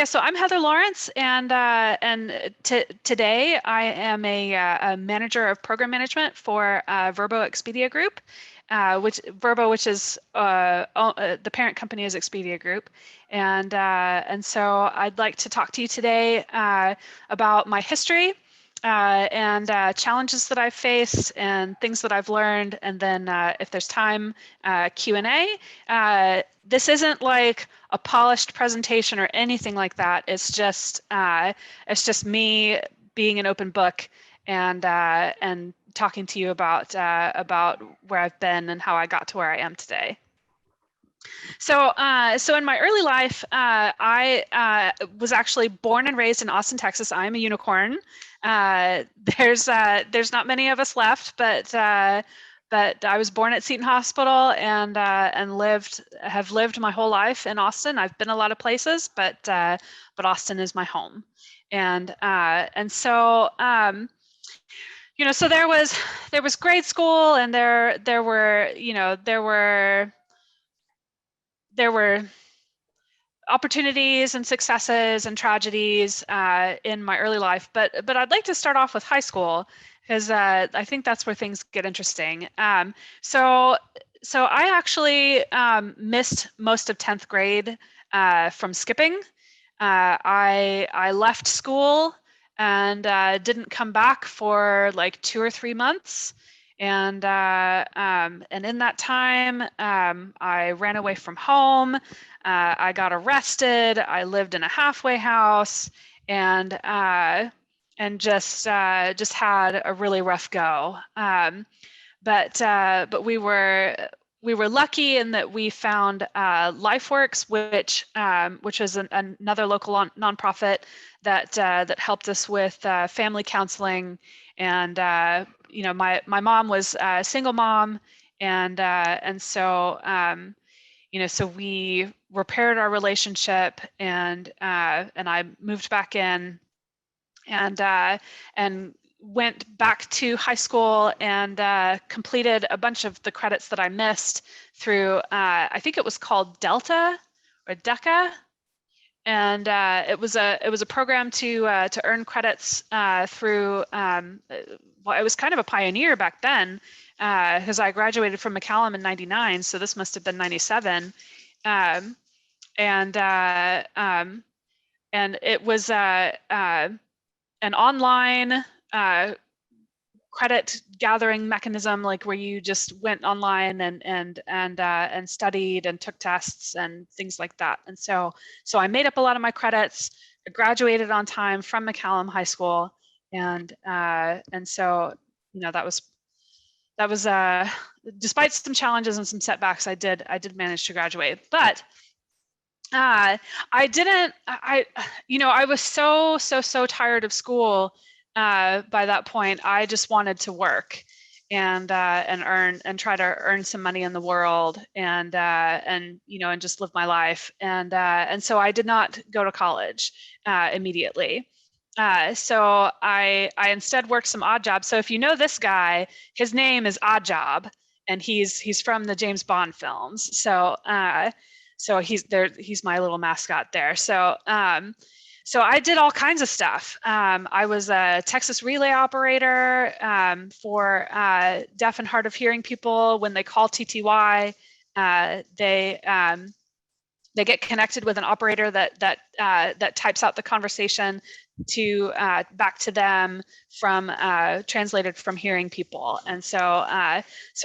So I'm Heather Lawrence, and today I am a manager of program management for VRBO Expedia Group, which VRBO, which is the parent company is Expedia Group, and so I'd like to talk to you today about my history. And challenges that I've faced and things that I've learned, and then if there's time, Q&A. This isn't like a polished presentation or anything like that. It's just me being an open book and talking to you about where I've been and how I got to where I am today. So in my early life, I was actually born and raised in Austin, Texas. I am a unicorn. There's not many of us left, but I was born at Seton Hospital and have lived my whole life in Austin. I've been a lot of places, but Austin is my home, and so so there was grade school, and there were opportunities and successes and tragedies in my early life, but I'd like to start off with high school, because I think that's where things get interesting. So I actually missed most of 10th grade from skipping. I left school and didn't come back for like 2 or 3 months. And in that time, I ran away from home. I got arrested. I lived in a halfway house, and just had a really rough go. But we were lucky in that we found LifeWorks, which is another local nonprofit that helped us with family counseling. And my mom was a single mom, and so so we repaired our relationship, and I moved back in, and went back to high school and completed a bunch of the credits that I missed through I think it was called Delta or DECA. And it was a program to earn credits through. Well, I was kind of a pioneer back then, because I graduated from McCallum in '99, so this must have been '97, and it was an online credit gathering mechanism, like where you just went online and studied and took tests and things like that. And so I made up a lot of my credits. I graduated on time from McCallum High School, and so that was despite some challenges and some setbacks, I did manage to graduate. But I was so tired of school by that point. I just wanted to work and try to earn some money in the world, and just live my life. And so I did not go to college immediately. So I instead worked some odd jobs. So if you know this guy, his name is Odd Job, and he's from the James Bond films. So he's there. He's my little mascot there. So I did all kinds of stuff. I was a Texas relay operator for deaf and hard of hearing people. When they call TTY, they get connected with an operator that types out the conversation to back to them from translated from hearing people. And so I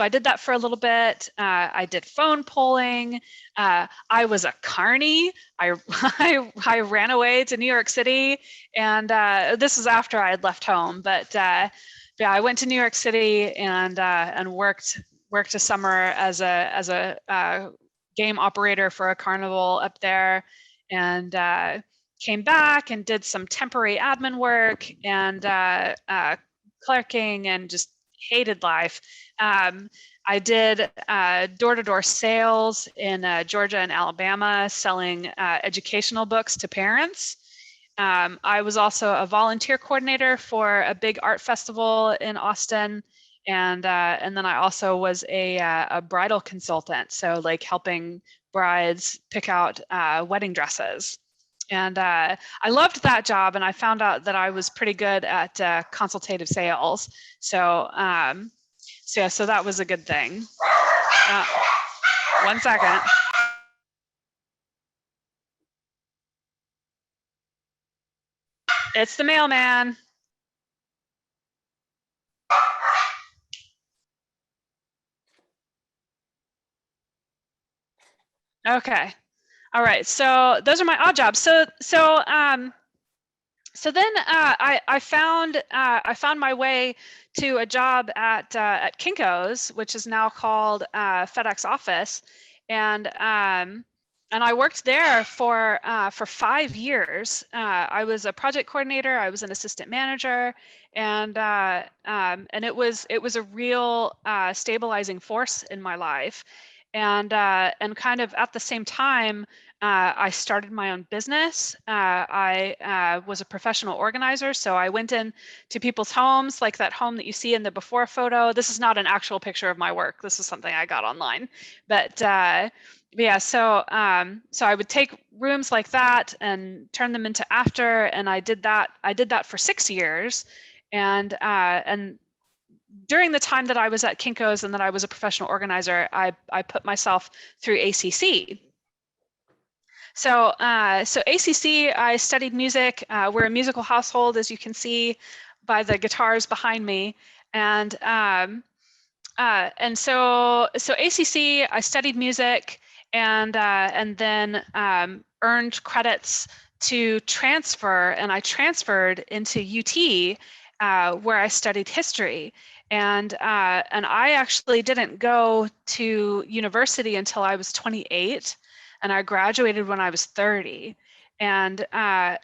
did that for a little bit. I did phone polling. I was a carny. I ran away to New York City, and this is after I had left home. But yeah, I went to New York City and worked a summer as a game operator for a carnival up there, and came back and did some temporary admin work and clerking, and just hated life. I did door-to-door sales in Georgia and Alabama, selling educational books to parents. I was also a volunteer coordinator for a big art festival in Austin, and then I also was a bridal consultant, so like helping brides pick out wedding dresses. And I loved that job, and I found out that I was pretty good at consultative sales. So, so yeah, so that was a good thing. 1 second. It's the mailman. Okay. All right. So those are my odd jobs. So then I found my way to a job at Kinkos, which is now called FedEx Office, and I worked there for 5 years. I was a project coordinator. I was an assistant manager, and it was a real stabilizing force in my life, and kind of at the same time. I started my own business. I was a professional organizer, so I went in to people's homes, like that home that you see in the before photo. This is not an actual picture of my work. This is something I got online. But yeah, so so I would take rooms like that and turn them into after, and I did that for 6 years, and during the time that I was at Kinkos and that I was a professional organizer, I put myself through ACC. So, so ACC, I studied music. We're a musical household, as you can see by the guitars behind me. And so ACC, I studied music, and then earned credits to transfer, and I transferred into UT, where I studied history. And I actually didn't go to university until I was 28. And I graduated when I was 30, and I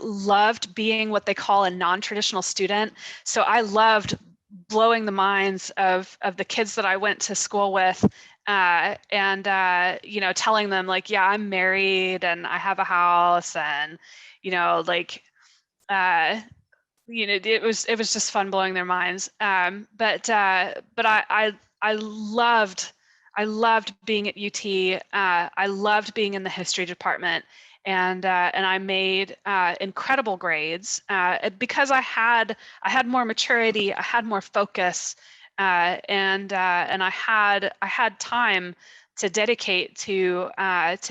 loved being what they call a non-traditional student. So I loved blowing the minds of the kids that I went to school with, and you know, telling them like, yeah, I'm married and I have a house, and you know, like you know, it was just fun blowing their minds. But I loved being at UT. I loved being in the history department, and I made incredible grades because I had more maturity, I had more focus, and I had time to dedicate to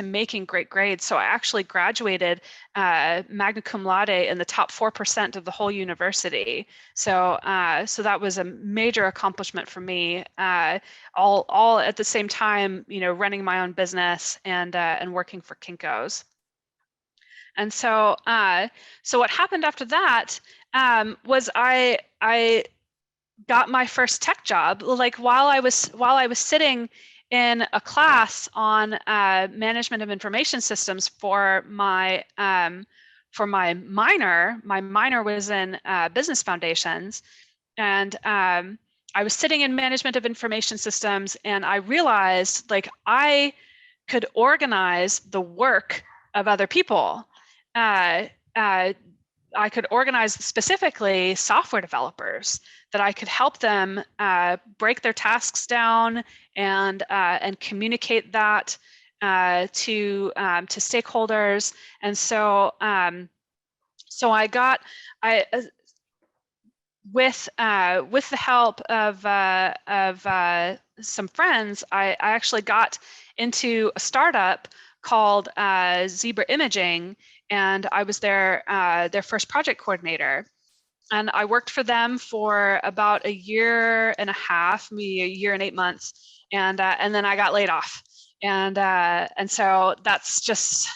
making great grades. So I actually graduated magna cum laude in the top 4% of the whole university. So so that was a major accomplishment for me. All at the same time, you know, running my own business and working for Kinkos. And so so what happened after that was I got my first tech job. Like while I was sitting in a class on management of information systems for my minor. My minor was in business foundations, and I was sitting in management of information systems, and I realized like I could organize the work of other people. I could organize specifically software developers, that I could help them break their tasks down and communicate that to stakeholders. And so so I with the help of some friends, I actually got into a startup called Zebra Imaging, and I was their first project coordinator. And I worked for them for about a year and a half, maybe a year and 8 months, and then I got laid off. And so that's just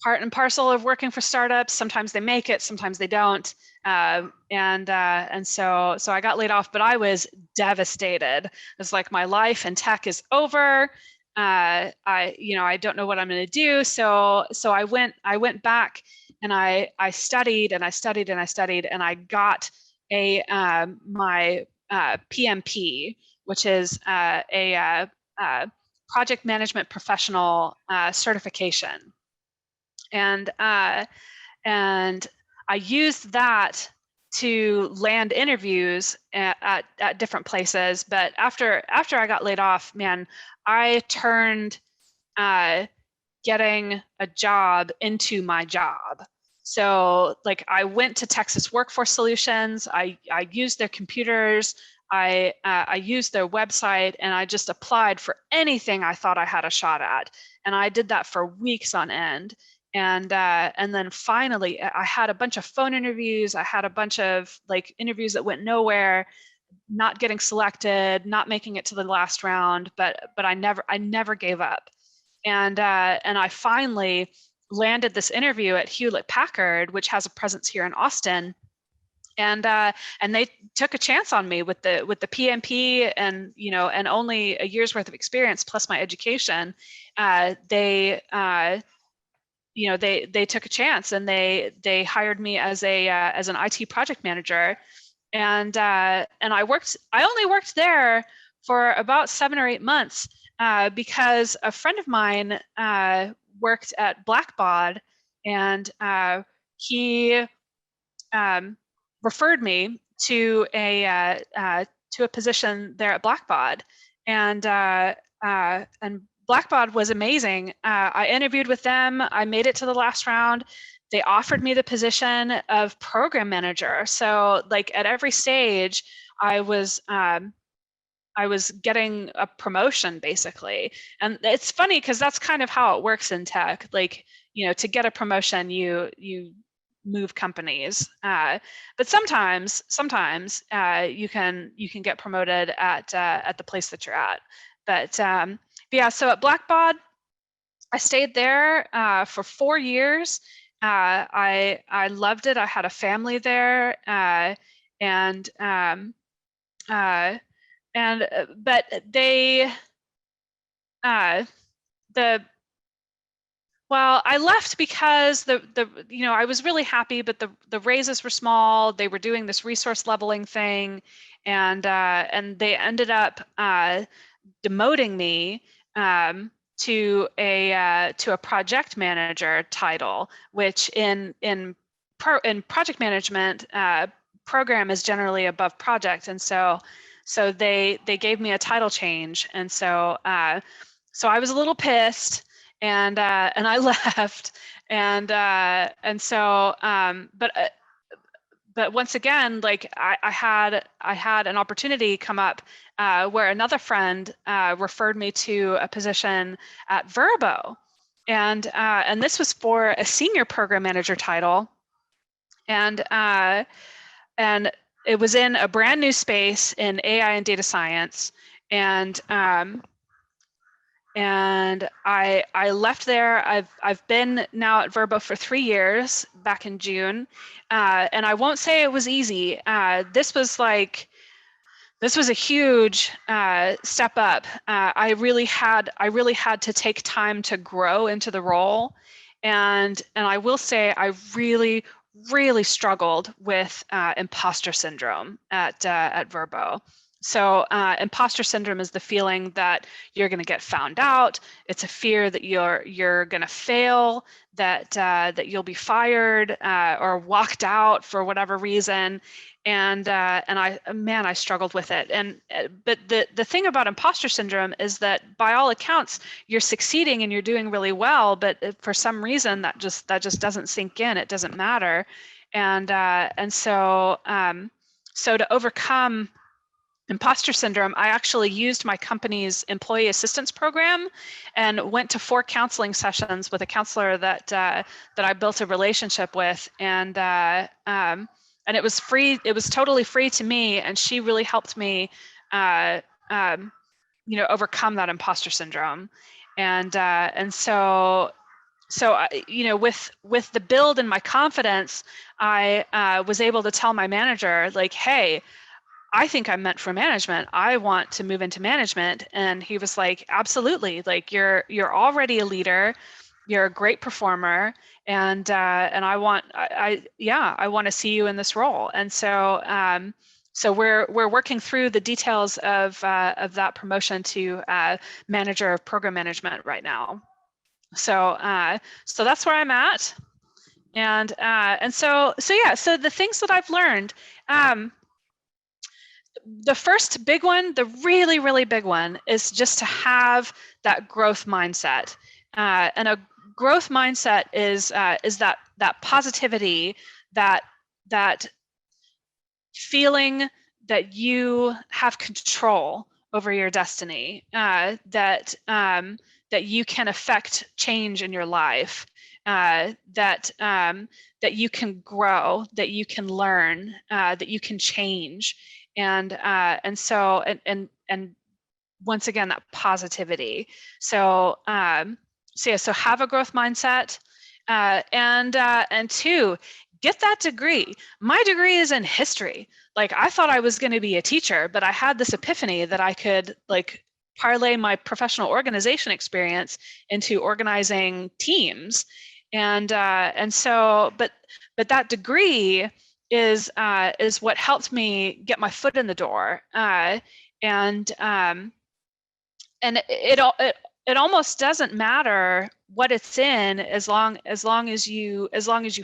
part and parcel of working for startups. Sometimes they make it, sometimes they don't. And so I got laid off, but I was devastated. It's like my life in tech is over. I don't know what I'm going to do. So I went back and I studied and I studied and I studied, and I got my PMP, which is a project management professional certification, and I used that to land interviews at different places. But after I got laid off, man, I turned getting a job into my job. So like I went to Texas Workforce Solutions, I used their computers, I used their website, and I just applied for anything I thought I had a shot at. And I did that for weeks on end. And then finally I had a bunch of phone interviews. I had a bunch of like interviews that went nowhere, not getting selected, not making it to the last round, but I never gave up. And I finally landed this interview at Hewlett Packard, which has a presence here in Austin. And they took a chance on me with the PMP and and only a year's worth of experience plus my education. They took a chance, and they hired me as an IT project manager. And I only worked there for about 7 or 8 months because a friend of mine worked at Blackbaud, and he referred me to a position there at Blackbaud, and Blackbaud was amazing. I interviewed with them. I made it to the last round. They offered me the position of program manager. So like at every stage, I was getting a promotion basically. And it's funny because that's kind of how it works in tech. Like, to get a promotion, you move companies. But sometimes you can get promoted at the place that you're at. But yeah, so at Blackbaud, I stayed there for 4 years. I loved it. I had a family there, but I left because I was really happy, but the raises were small. They were doing this resource leveling thing, and they ended up demoting me to a project manager title, which in project management, program is generally above project, and so they gave me a title change, and so I was a little pissed, and I left, and so but once again, like I had an opportunity come up where another friend referred me to a position at VRBO, and this was for a senior program manager title, and it was in a brand new space in AI and data science, and I left there. I've been now at VRBO for 3 years, back in June, and I won't say it was easy. This was a huge step up. I really had to take time to grow into the role, and I will say I really struggled with imposter syndrome at VRBO. So imposter syndrome is the feeling that you're going to get found out. It's a fear that you're going to fail, that you'll be fired or walked out for whatever reason. And I struggled with it. But the thing about imposter syndrome is that by all accounts you're succeeding and you're doing really well, but for some reason that just doesn't sink in. It doesn't matter. And so to overcome imposter syndrome, I actually used my company's employee assistance program and went to 4 counseling sessions with a counselor that I built a relationship with, and it was free. It was totally free to me, and she really helped me, overcome that imposter syndrome, and so with the build in my confidence, I was able to tell my manager, like, hey, I think I'm meant for management. I want to move into management. And he was like, absolutely. Like you're already a leader. You're a great performer. And I want to see you in this role. And so we're working through the details of that promotion to manager of program management right now. So that's where I'm at. So yeah, so the things that I've learned, the first big one, the really, really big one, is just to have that growth mindset. And a growth mindset is that positivity, that feeling that you have control over your destiny, that you can affect change in your life, that you can grow, that you can learn, that you can change, and once again, that positivity. So yeah, so have a growth mindset, and two, get that degree. My degree is in history. Like, I thought I was going to be a teacher, but I had this epiphany that I could like parlay my professional organization experience into organizing teams, and so but that degree is what helped me get my foot in the door, and it almost doesn't matter what it's in, as long as you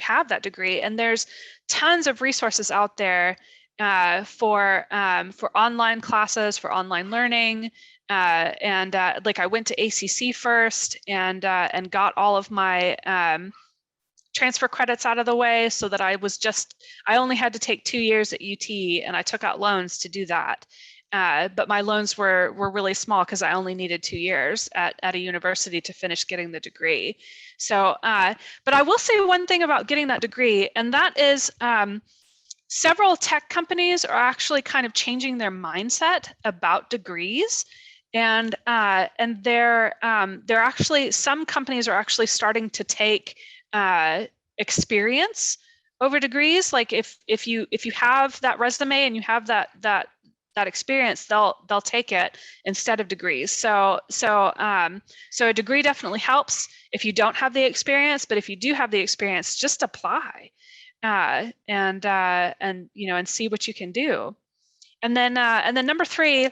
have that degree. And there's tons of resources out there for online classes, for online learning, like, I went to ACC first, and got all of my transfer credits out of the way, so that I only had to take 2 years at UT, and I took out loans to do that. But my loans were really small because I only needed 2 years at a university to finish getting the degree. So, but I will say one thing about getting that degree, and that is several tech companies are actually kind of changing their mindset about degrees. And they're actually, some companies are actually starting to take experience over degrees. Like, if you have that resume and you have that experience, they'll take it instead of degrees. So a degree definitely helps if you don't have the experience, but if you do have the experience, just apply, and see what you can do. And then number 3,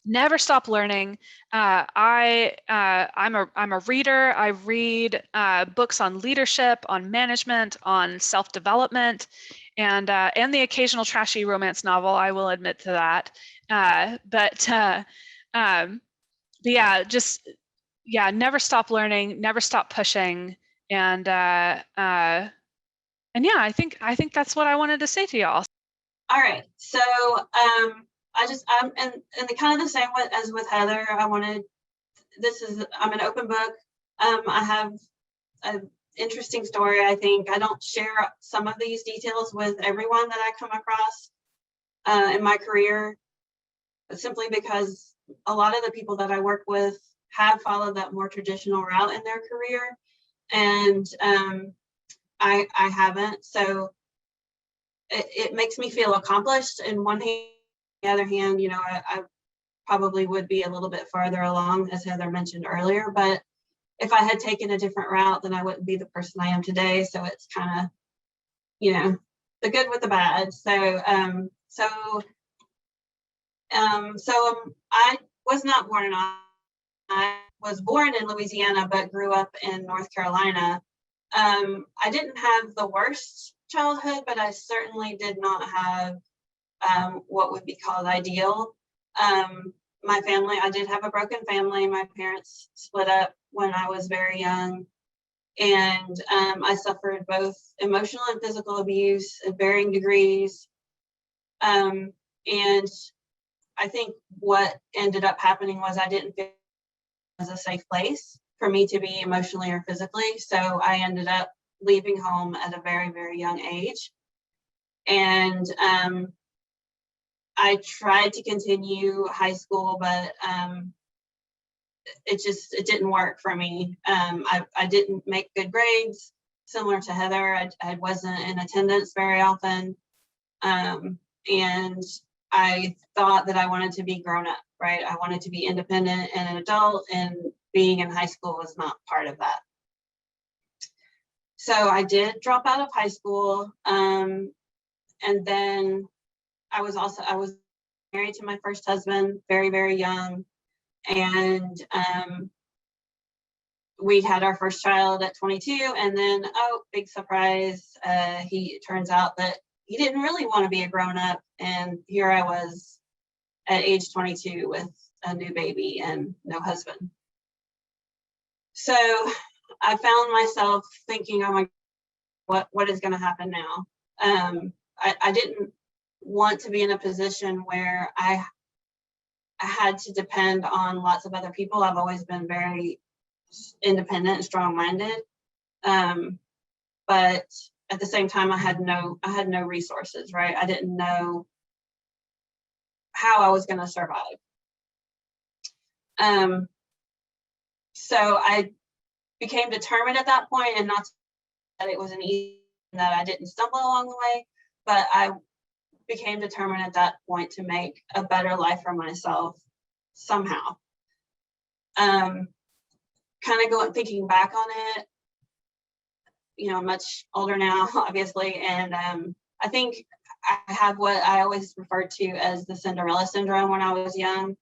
never stop learning. I'm a reader. I read books on leadership, on management, on self-development, and the occasional trashy romance novel. I will admit to that. But yeah, never stop learning, never stop pushing, and yeah, I think that's what I wanted to say to y'all. All right, so I'm in the kind of the same way as with Heather. I'm an open book. I have an interesting story. I think I don't share some of these details with everyone that I come across in my career, simply because a lot of the people that I work with have followed that more traditional route in their career, and I haven't. So it makes me feel accomplished in one hand. On the other hand, I probably would be a little bit farther along, as Heather mentioned earlier, but if I had taken a different route, then I wouldn't be the person I am today. So it's kind of, the good with the bad. So I was not born in Austin. I was born in Louisiana, but grew up in North Carolina. I didn't have the worst childhood, but I certainly did not have what would be called ideal. My family, I did have a broken family. My parents split up when I was very young, and I suffered both emotional and physical abuse at varying degrees. And I think what ended up happening was I didn't feel it was a safe place for me to be emotionally or physically. So I ended up leaving home at a very, very young age. And I tried to continue high school, but it didn't work for me. I didn't make good grades, similar to Heather. I wasn't in attendance very often. And I thought that I wanted to be grown up, right? I wanted to be independent and an adult, and being in high school was not part of that. So I did drop out of high school. And then I was married to my first husband very, very young. And we had our first child at 22, and then, oh, big surprise, it turns out that he didn't really want to be a grown-up, and here I was at age 22 with a new baby and no husband. So I found myself thinking, oh my, what is going to happen now? I didn't want to be in a position where I had to depend on lots of other people. I've always been very independent and strong-minded, but at the same time, I had no resources, right? I didn't know how I was going to survive. So I became determined at that point, and not that it was an easy, that I didn't stumble along the way, but I became determined at that point to make a better life for myself somehow. Kind of thinking back on it, you know, I'm much older now, obviously, and I think I have what I always referred to as the Cinderella syndrome when I was young,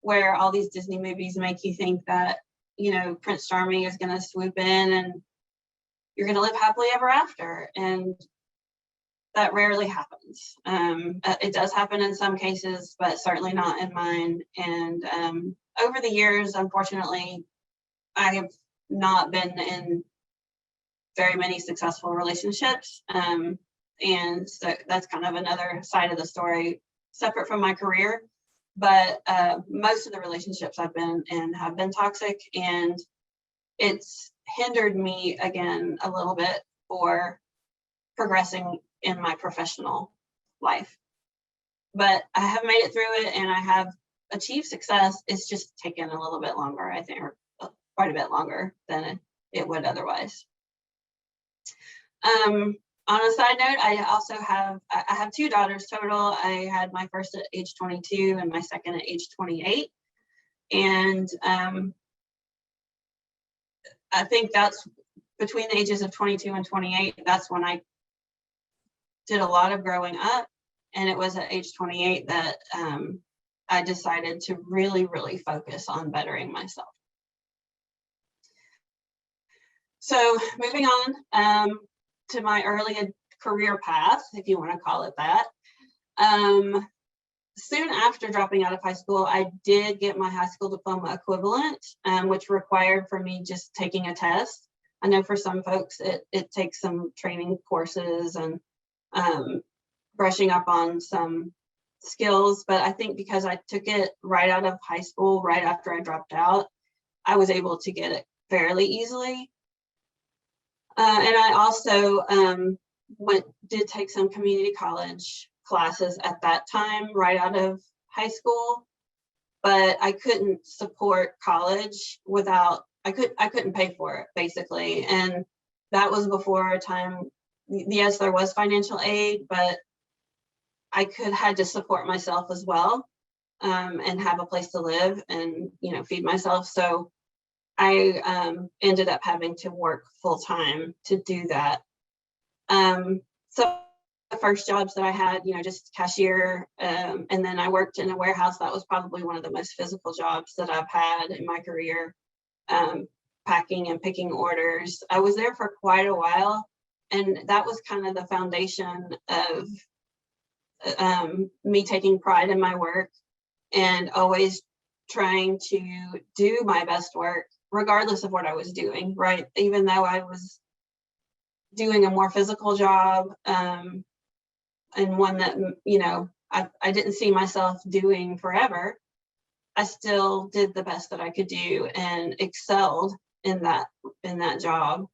where all these Disney movies make you think that, you know, Prince Charming is going to swoop in and you're going to live happily ever after. And that rarely happens. It does happen in some cases, but certainly not in mine. And over the years, unfortunately, I have not been in very many successful relationships. And so that's kind of another side of the story separate from my career. But most of the relationships I've been in have been toxic, and it's hindered me again a little bit for progressing in my professional life. But I have made it through it, and I have achieved success. It's just taken a little bit longer, I think, or quite a bit longer than it would otherwise. On a side note, I have two daughters total. I had my first at age 22 and my second at age 28. And I think that's between the ages of 22 and 28. That's when I did a lot of growing up. And it was at age 28 that I decided to really, really focus on bettering myself. So moving on, to my early career path, if you want to call it that. Soon after dropping out of high school, I did get my high school diploma equivalent, which required for me just taking a test. I know for some folks, it takes some training courses and brushing up on some skills, but I think because I took it right out of high school, right after I dropped out, I was able to get it fairly easily. And I also did take some community college classes at that time, right out of high school, but I couldn't support college without, I couldn't pay for it, basically. And that was before a time, yes, there was financial aid, but I had to support myself as well, and have a place to live and, you know, feed myself. So I ended up having to work full time to do that. So the first jobs that I had, you know, just cashier, and then I worked in a warehouse. That was probably one of the most physical jobs that I've had in my career, packing and picking orders. I was there for quite a while, and that was kind of the foundation of me taking pride in my work and always trying to do my best work, regardless of what I was doing, right? Even though I was doing a more physical job, and one that, you know, I didn't see myself doing forever, I still did the best that I could do and excelled in that job.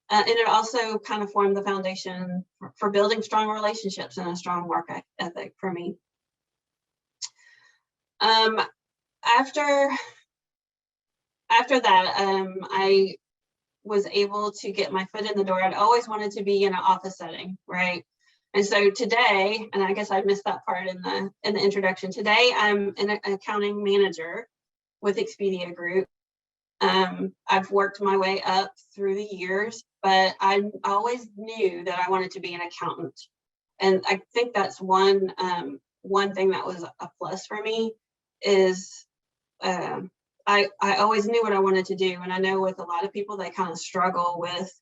And it also kind of formed the foundation for building strong relationships and a strong work ethic for me. After that, I was able to get my foot in the door. I'd always wanted to be in an office setting, right? And so today, and I guess I missed that part in the introduction. Today, I'm an accounting manager with Expedia Group. I've worked my way up through the years, but I always knew that I wanted to be an accountant. And I think that's one thing that was a plus for me is I always knew what I wanted to do. And I know with a lot of people, they kind of struggle with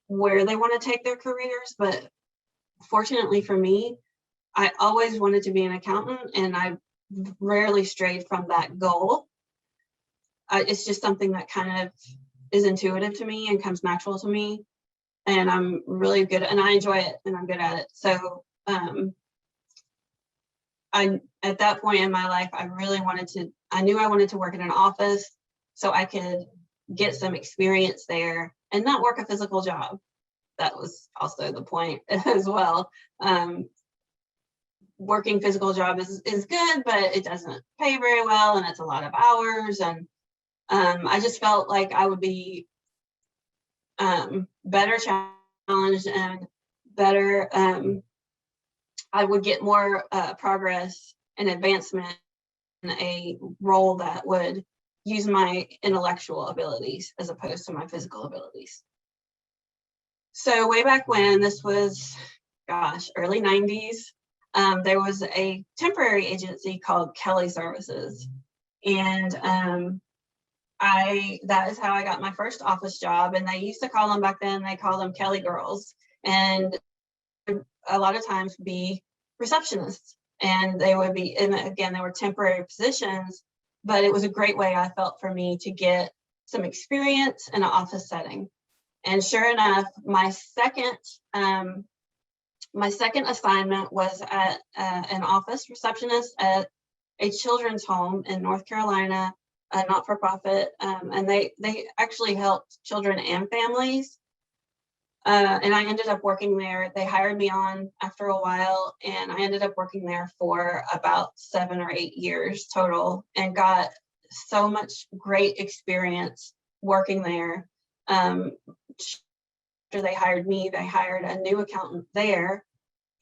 where they want to take their careers. But fortunately for me, I always wanted to be an accountant, and I rarely strayed from that goal. It's just something that kind of is intuitive to me and comes natural to me. And I'm really good, and I enjoy it, and I'm good at it. So at that point in my life, I knew I wanted to work in an office so I could get some experience there and not work a physical job. That was also the point as well. Working physical job is good, but it doesn't pay very well, and it's a lot of hours. And I just felt like I would be better challenged and better. I would get more progress and advancement in a role that would use my intellectual abilities as opposed to my physical abilities. So way back when, this was, early 90s, there was a temporary agency called Kelly Services. And that is how I got my first office job. And they used to call them back then, they called them Kelly Girls. And a lot of times be receptionists. And they would be, and again, they were temporary positions, but it was a great way, I felt, for me to get some experience in an office setting. And sure enough, my second assignment was at an office receptionist at a children's home in North Carolina, a not-for-profit, and they actually helped children and families. And I ended up working there. They hired me on after a while, and I ended up working there for about 7 or 8 years total, and got so much great experience working there. After they hired me, they hired a new accountant there,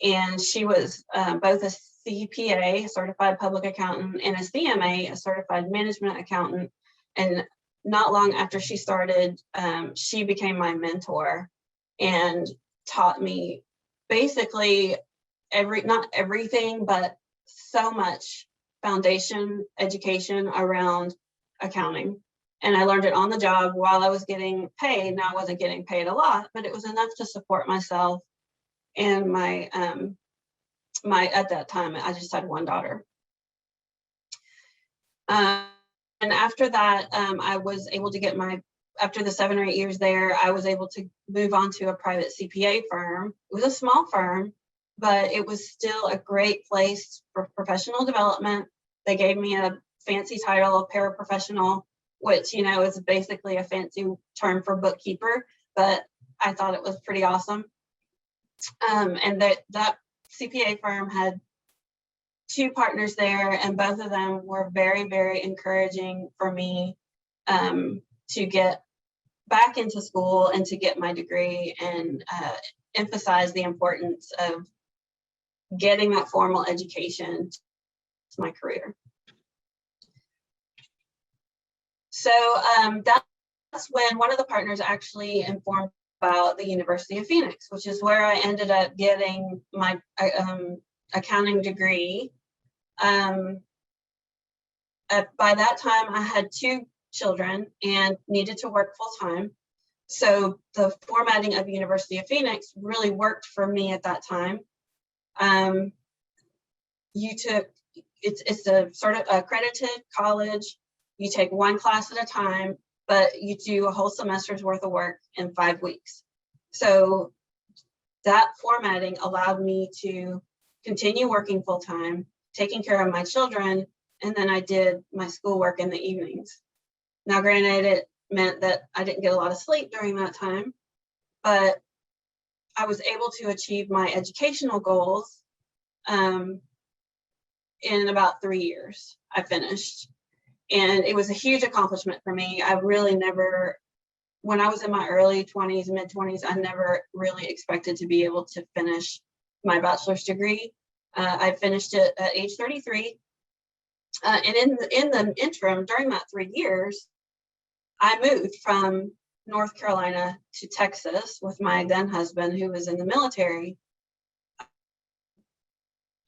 and she was both a CPA, a certified public accountant, and a CMA, a certified management accountant. And not long after she started, she became my mentor and taught me basically not everything, but so much foundation education around accounting. And I learned it on the job while I was getting paid. Now I wasn't getting paid a lot, but it was enough to support myself and my at that time, I just had one daughter. And after that, I was able to get after the 7 or 8 years there, I was able to move on to a private CPA firm. It was a small firm, but it was still a great place for professional development. They gave me a fancy title of paraprofessional, which, is basically a fancy term for bookkeeper, but I thought it was pretty awesome. And that CPA firm had 2 partners there, and both of them were very, very encouraging for me to get back into school and to get my degree, and emphasize the importance of getting that formal education to my career. So that's when one of the partners actually informed about the University of Phoenix, which is where I ended up getting my accounting degree. By that time, I had 2 children and needed to work full time. So the formatting of University of Phoenix really worked for me at that time. It's a sort of accredited college. You take 1 class at a time, but you do a whole semester's worth of work in 5 weeks. So that formatting allowed me to continue working full time, taking care of my children, and then I did my schoolwork in the evenings. Now, granted, it meant that I didn't get a lot of sleep during that time, but I was able to achieve my educational goals. In about 3 years, I finished. And it was a huge accomplishment for me. I really never, when I was in my early 20s, mid 20s, I never really expected to be able to finish my bachelor's degree. I finished it at age 33. And in the interim, during that 3 years, I moved from North Carolina to Texas with my then husband, who was in the military.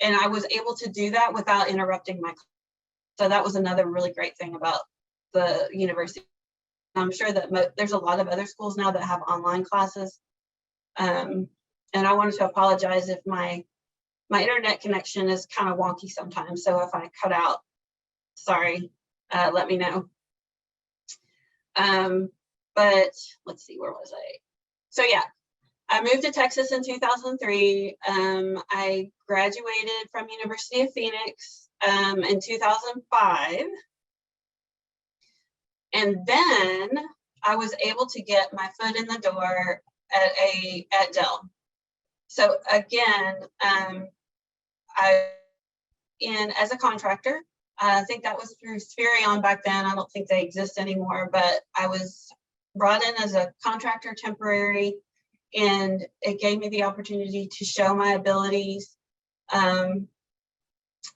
And I was able to do that without interrupting my class. So that was another really great thing about the university. I'm sure that there's a lot of other schools now that have online classes. And I wanted to apologize if my internet connection is kind of wonky sometimes. So if I cut out, sorry, let me know. But let's see, where was I? So yeah, I moved to Texas in 2003. I graduated from University of Phoenix in 2005. And then I was able to get my foot in the door at Dell. So again, as a contractor. I think that was through Spherion back then. I don't think they exist anymore, but I was brought in as a contractor temporary, and it gave me the opportunity to show my abilities and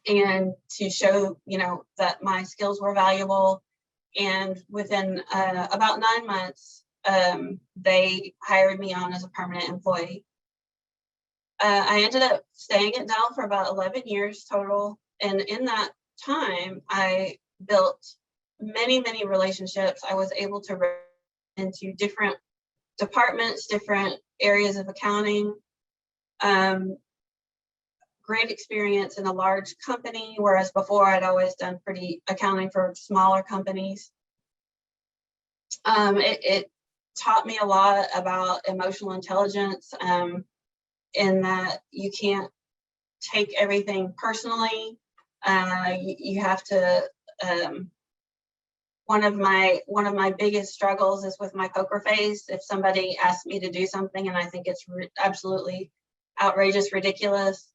to show, that my skills were valuable. And within about 9 months, they hired me on as a permanent employee. I ended up staying at Dell for about 11 years total. And in that time, I built many, many relationships. I was able to run into different departments, different areas of accounting. Great experience in a large company, whereas before I'd always done pretty accounting for smaller companies. It taught me a lot about emotional intelligence, in that you can't take everything personally. You have to. One of my biggest struggles is with my poker face. If somebody asks me to do something and I think it's absolutely outrageous, ridiculous,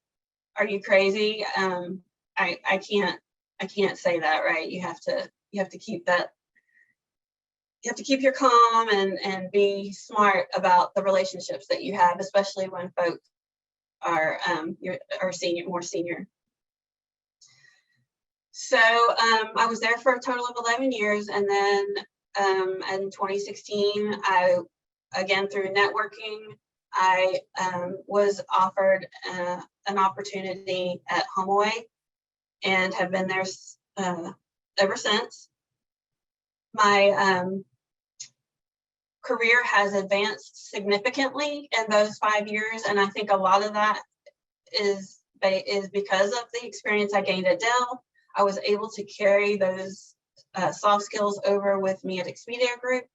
are you crazy? I can't say that, right? You have to keep that. You have to keep your calm and be smart about the relationships that you have, especially when folks are more senior. So I was there for a total of 11 years, and then in 2016, again through networking, I was offered an opportunity at HomeAway, and have been there ever since. My career has advanced significantly in those 5 years, and I think a lot of that is because of the experience I gained at Dell. I was able to carry those soft skills over with me at Expedia Group,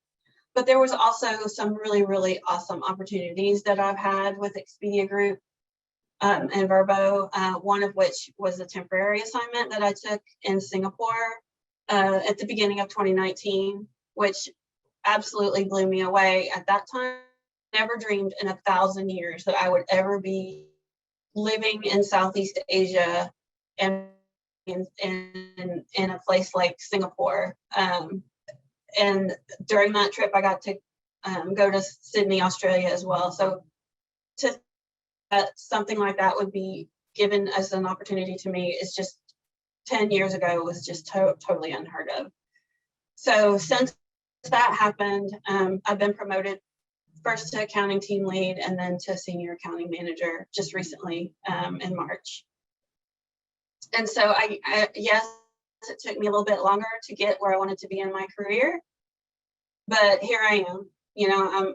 but there was also some really, really awesome opportunities that I've had with Expedia Group and VRBO, one of which was a temporary assignment that I took in Singapore at the beginning of 2019, which absolutely blew me away. At that time, I never dreamed in 1,000 years that I would ever be living in Southeast Asia and in a place like Singapore. And during that trip, I got to go to Sydney, Australia as well. So something like that would be given as an opportunity to me is just 10 years ago was just totally unheard of. So since that happened, I've been promoted first to accounting team lead and then to senior accounting manager just recently in March. And so yes, it took me a little bit longer to get where I wanted to be in my career, but here I am.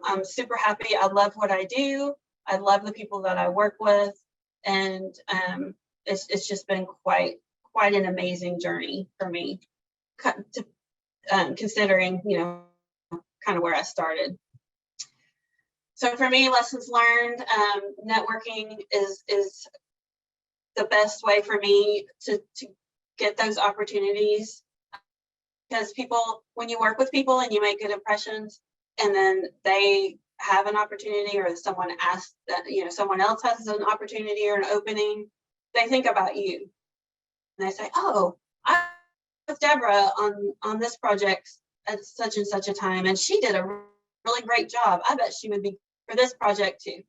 I'm super happy. I love what I do. I love the people that I work with, and it's just been quite an amazing journey for me, considering kind of where I started. So for me, lessons learned, networking is the best way for me to get those opportunities, because when you work with people and you make good impressions, and then they have an opportunity, or someone asks that, someone else has an opportunity or an opening, they think about you and they say, oh, I was with Deborah on this project at such and such a time, and she did a really great job. I bet she would be for this project too.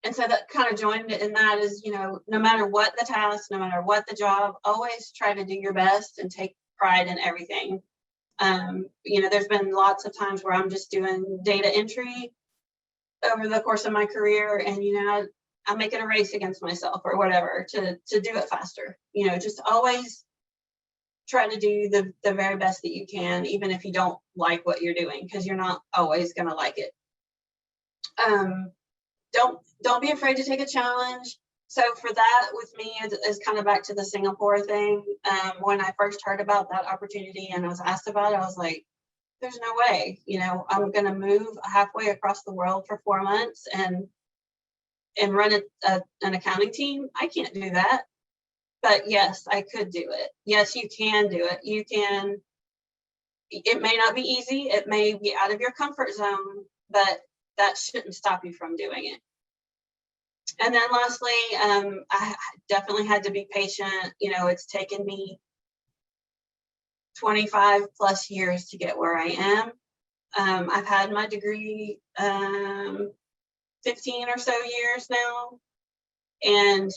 And so that kind of joined in that is, no matter what the task, no matter what the job, always try to do your best and take pride in everything. There's been lots of times where I'm just doing data entry over the course of my career, and, I'm making a race against myself or whatever to do it faster. Just always try to do the very best that you can, even if you don't like what you're doing, because you're not always going to like it. Don't be afraid to take a challenge. So for that, with me, is kind of back to the Singapore thing. When I first heard about that opportunity and I was asked about it, I was like, there's no way, I'm going to move halfway across the world for 4 months and run an accounting team. I can't do that. But yes, I could do it. Yes, you can do it. You can. It may not be easy. It may be out of your comfort zone, but that shouldn't stop you from doing it. And then lastly, I definitely had to be patient. It's taken me 25 plus years to get where I am. I've had my degree 15 or so years now. And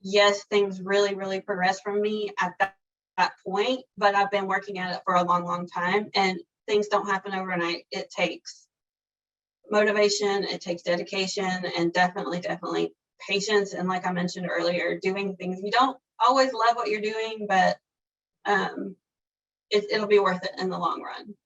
yes, things really, really progressed from me at that point, but I've been working at it for a long, long time, and things don't happen overnight. It takes motivation, it takes dedication, and definitely patience. And like I mentioned earlier, doing things you don't always love what you're doing, but it'll be worth it in the long run.